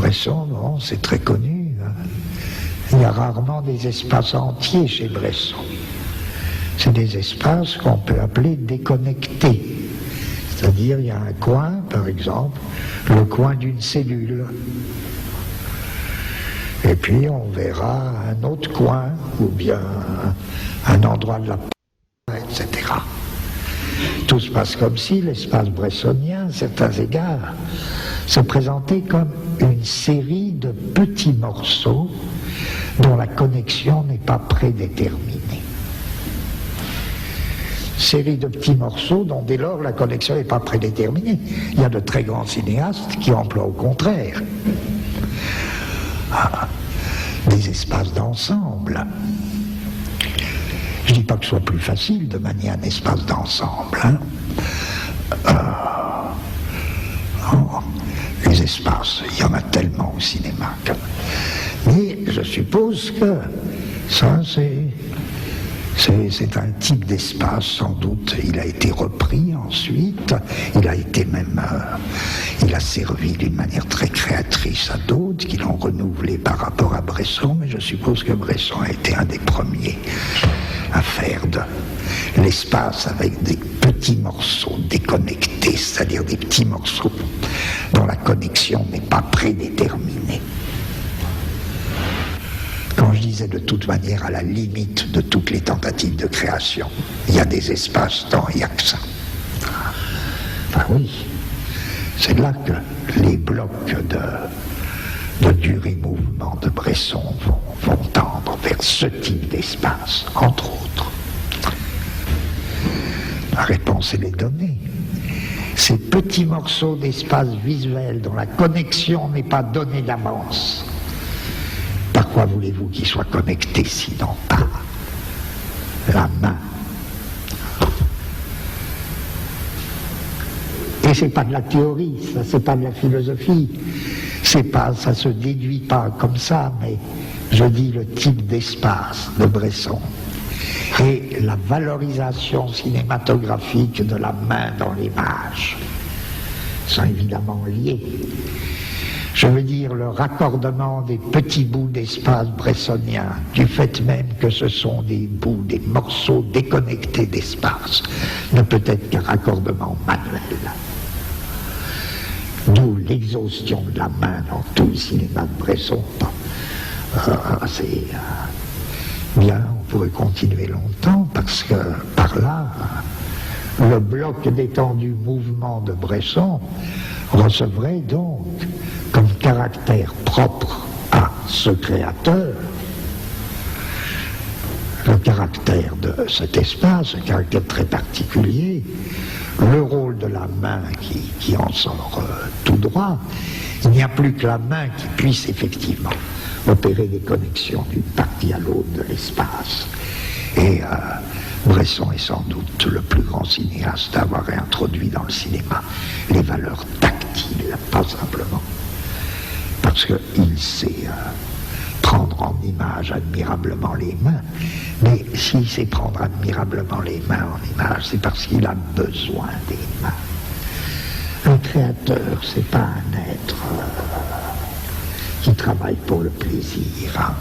Bresson, bon, c'est très connu. Hein. Il y a rarement des espaces entiers chez Bresson. C'est des espaces qu'on peut appeler déconnectés. C'est-à-dire, il y a un coin, par exemple, le coin d'une cellule. Et puis, on verra un autre coin, ou bien un endroit de la porte, etc. Tout se passe comme si l'espace bressonien, à certains égards, se présentait comme une série de petits morceaux dont la connexion n'est pas prédéterminée. Série de petits morceaux dont dès lors la connexion n'est pas prédéterminée. Il y a de très grands cinéastes qui emploient au contraire des espaces d'ensemble. Je ne dis pas que ce soit plus facile de manier un espace d'ensemble. Hein. Les espaces, il y en a tellement au cinéma. Mais je suppose que ça, c'est un type d'espace, sans doute. Il a été repris ensuite. Il a servi d'une manière très créatrice à d'autres qui l'ont renouvelé par rapport à Bresson. Mais je suppose que Bresson a été un des premiers à faire de l'espace avec des petits morceaux déconnectés, c'est-à-dire des petits morceaux dont la connexion n'est pas prédéterminée. Quand je disais de toute manière à la limite de toutes les tentatives de création, il y a des espaces-temps, il n'y a que ça. Enfin oui, c'est là que les blocs de durée-mouvement de Bresson vont tendre vers ce type d'espace, entre autres. La réponse, elle est donnée. Ces petits morceaux d'espace visuel dont la connexion n'est pas donnée d'avance, par quoi voulez-vous qu'ils soient connectés sinon par la main? Et c'est pas de la théorie, ça, c'est pas de la philosophie, ça se déduit pas comme ça, mais je dis le type d'espace de Bresson et la valorisation cinématographique de la main dans l'image sont évidemment liés. Je veux dire le raccordement des petits bouts d'espace bressonien, du fait même que ce sont des bouts, des morceaux déconnectés d'espace, ne peut être qu'un raccordement manuel. D'où l'exhaustion de la main dans tout le cinéma de Bresson. Bien, on pourrait continuer longtemps parce que par là, le bloc d'étendue mouvement de Bresson recevrait donc comme caractère propre à ce créateur le caractère de cet espace, un caractère très particulier, le rôle de la main qui en sort tout droit. Il n'y a plus que la main qui puisse effectivement opérer des connexions d'une partie à l'autre de l'espace. Et Bresson est sans doute le plus grand cinéaste à avoir introduit dans le cinéma les valeurs tactiles, pas simplement parce qu'il sait prendre en image admirablement les mains, mais s'il sait prendre admirablement les mains en image, c'est parce qu'il a besoin des mains. Un créateur, c'est pas un être qui travaille pour le plaisir. Hein.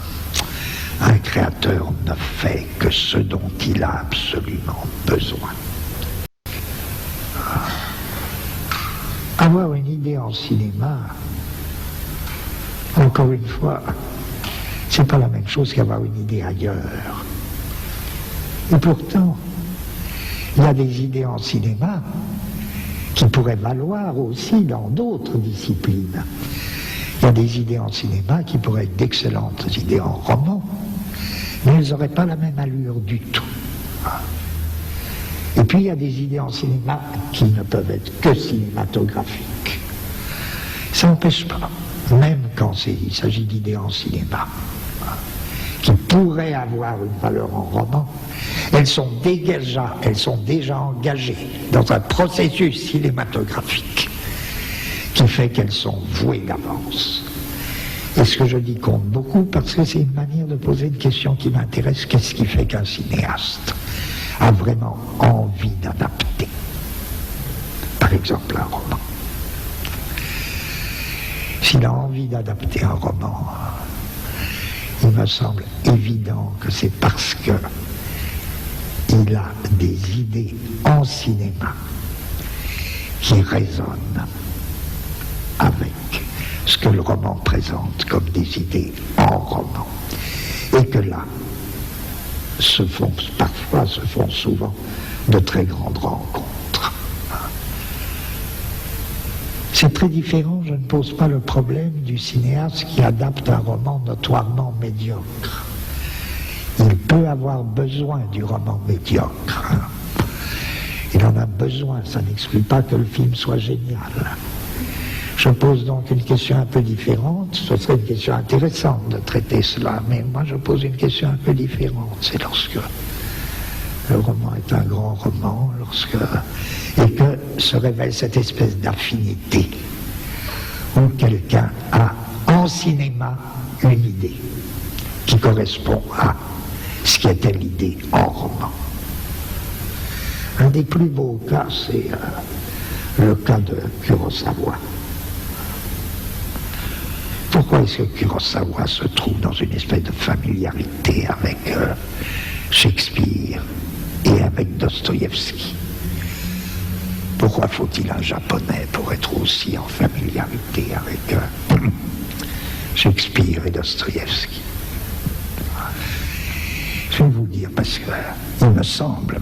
Un créateur ne fait que ce dont il a absolument besoin. Avoir une idée en cinéma, encore une fois, c'est pas la même chose qu'avoir une idée ailleurs. Et pourtant, il y a des idées en cinéma qui pourraient valoir aussi dans d'autres disciplines. Il y a des idées en cinéma qui pourraient être d'excellentes idées en roman, mais elles n'auraient pas la même allure du tout. Et puis il y a des idées en cinéma qui ne peuvent être que cinématographiques. Ça n'empêche pas, même quand il s'agit d'idées en cinéma, qui pourraient avoir une valeur en roman, elles sont déjà engagées dans un processus cinématographique qui fait qu'elles sont vouées d'avance. Et ce que je dis compte beaucoup parce que c'est une manière de poser une question qui m'intéresse. Qu'est-ce qui fait qu'un cinéaste a vraiment envie d'adapter, par exemple, un roman? s'il a envie d'adapter un roman, il me semble évident que c'est parce que il a des idées en cinéma qui résonnent avec ce que le roman présente comme des idées en roman. Et que là, se font souvent de très grandes rencontres. C'est très différent, je ne pose pas le problème du cinéaste qui adapte un roman notoirement médiocre. Il peut avoir besoin du roman médiocre. Il en a besoin, ça n'exclut pas que le film soit génial. Je pose donc une question un peu différente, ce serait une question intéressante de traiter cela, mais moi je pose une question un peu différente, c'est lorsque le roman est un grand roman, et que se révèle cette espèce d'affinité, où quelqu'un a en cinéma une idée qui correspond à ce qui était l'idée en roman. Un des plus beaux cas, c'est le cas de Kurosawa. Pourquoi est-ce que Kurosawa se trouve dans une espèce de familiarité avec Shakespeare et avec Dostoïevski? Pourquoi faut-il un japonais pour être aussi en familiarité avec Shakespeare et Dostoïevski? Je vais vous dire, parce que il me semble,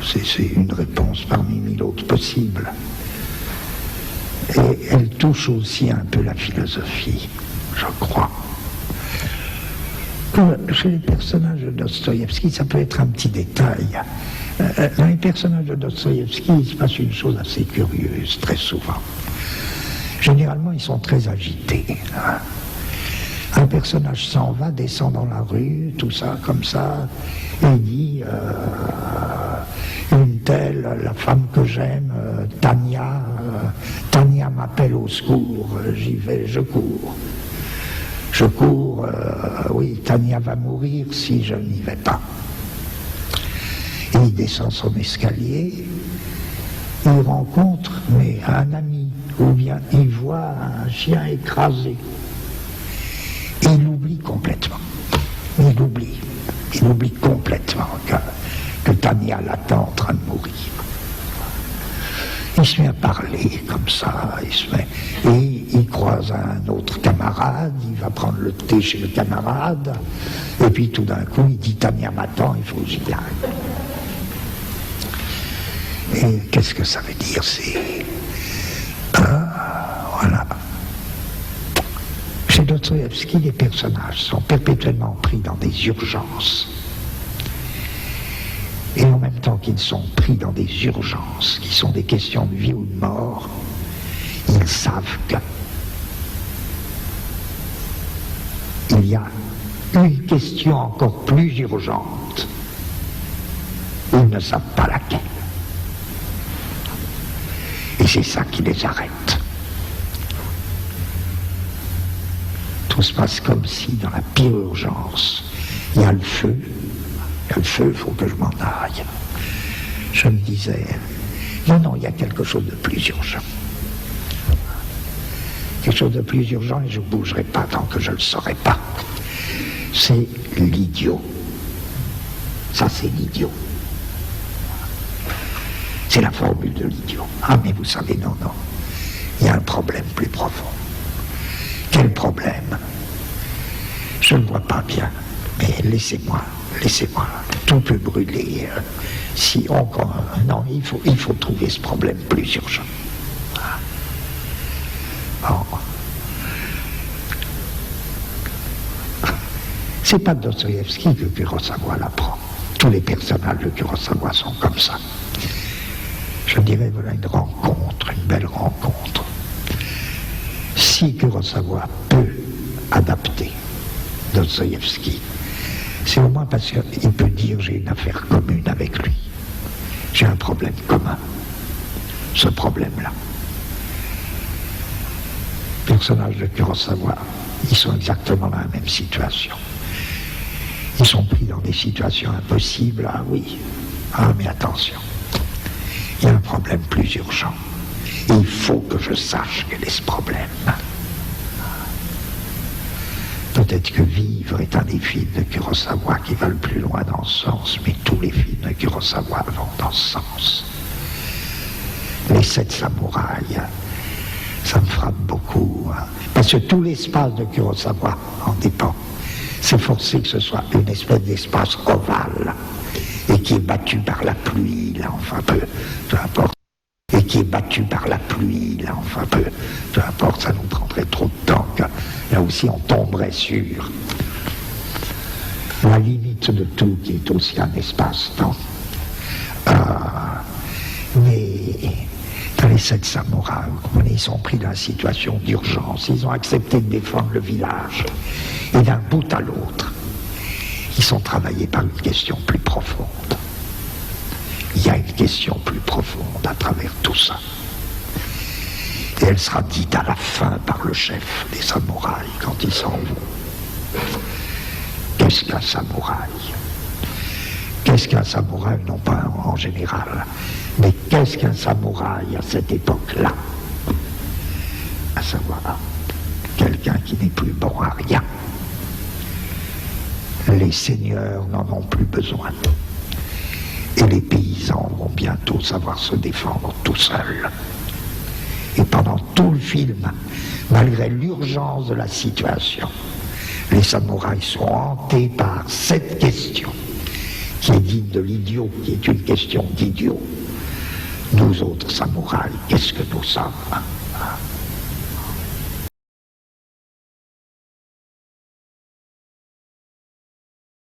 c'est une réponse parmi mille autres possibles. Et elle touche aussi un peu la philosophie, je crois. Que chez les personnages de Dostoïevski, ça peut être un petit détail. Dans les personnages de Dostoïevski, il se passe une chose assez curieuse, très souvent. Généralement, ils sont très agités. Un personnage s'en va, descend dans la rue, tout ça, comme ça, et il dit une telle, la femme que j'aime, Tania m'appelle au secours, j'y vais, je cours. Je cours, oui, Tania va mourir si je n'y vais pas. Et il descend son escalier, il rencontre un ami, ou bien il voit un chien écrasé. Et il oublie complètement. Il oublie complètement que Tania l'attend en train de mourir. Il se met à parler comme ça, et il croise un autre camarade, il va prendre le thé chez le camarade, et puis tout d'un coup il dit Tania m'attend, il faut que j'y aille. Et qu'est-ce que ça veut dire? C'est... voilà. Chez Dostoïevski, les personnages sont perpétuellement pris dans des urgences. Et en même temps qu'ils sont pris dans des urgences, qui sont des questions de vie ou de mort, ils savent qu'il y a une question encore plus urgente. Ils ne savent pas laquelle. Et c'est ça qui les arrête. Tout se passe comme si, dans la pire urgence, il y a le feu. Il faut que je m'en aille. Je me disais, non, il y a quelque chose de plus urgent. Quelque chose de plus urgent, et je ne bougerai pas tant que je ne le saurai pas. C'est l'idiot. Ça, c'est l'idiot. C'est la formule de l'idiot. Ah, mais vous savez, non. Il y a un problème plus profond. Quel problème? Je ne vois pas bien, mais laissez-moi. Tout peut brûler. Non, il faut trouver ce problème plus urgent. Bon. C'est pas Dostoïevski que Kurosawa l'apprend. Tous les personnages de Kurosawa sont comme ça. Je dirais, voilà une belle rencontre. Si Kurosawa peut adapter Dostoïevski, c'est au moins parce qu'il peut dire j'ai une affaire commune avec lui. J'ai un problème commun. Ce problème-là. Les personnages de Kurosawa, ils sont exactement dans la même situation. Ils sont pris dans des situations impossibles. Ah oui. Ah mais attention. Il y a un problème plus urgent. Et il faut que je sache quel est ce problème. peut-être que Vivre est un des films de Kurosawa qui va le plus loin dans ce sens, mais tous les films de Kurosawa vont dans ce sens. Les 7 samouraïs, ça me frappe beaucoup, hein, parce que tout l'espace de Kurosawa en dépend. C'est forcé que ce soit une espèce d'espace ovale, et qui est battu par la pluie, là, enfin peu importe. Et qui est battu par la pluie, là, enfin peu importe, ça nous prendrait trop de temps, que, là aussi on tomberait sur la limite de tout, qui est aussi un espace-temps. Mais dans les 7 samouraïs, ils sont pris dans une situation d'urgence, ils ont accepté de défendre le village, et d'un bout à l'autre, ils sont travaillés par une question plus profonde. Il y a une question plus profonde à travers tout ça. Et elle sera dite à la fin par le chef des samouraïs quand ils s'en vont. Qu'est-ce qu'un samouraï? Qu'est-ce qu'un samouraï? Non pas en général, mais qu'est-ce qu'un samouraï à cette époque-là? À savoir, quelqu'un qui n'est plus bon à rien. Les seigneurs n'en ont plus besoin. Et les paysans vont bientôt savoir se défendre tout seuls. Et pendant tout le film, malgré l'urgence de la situation, les samouraïs sont hantés par cette question, qui est digne de l'idiot, qui est une question d'idiot. Nous autres samouraïs, qu'est-ce que nous sommes?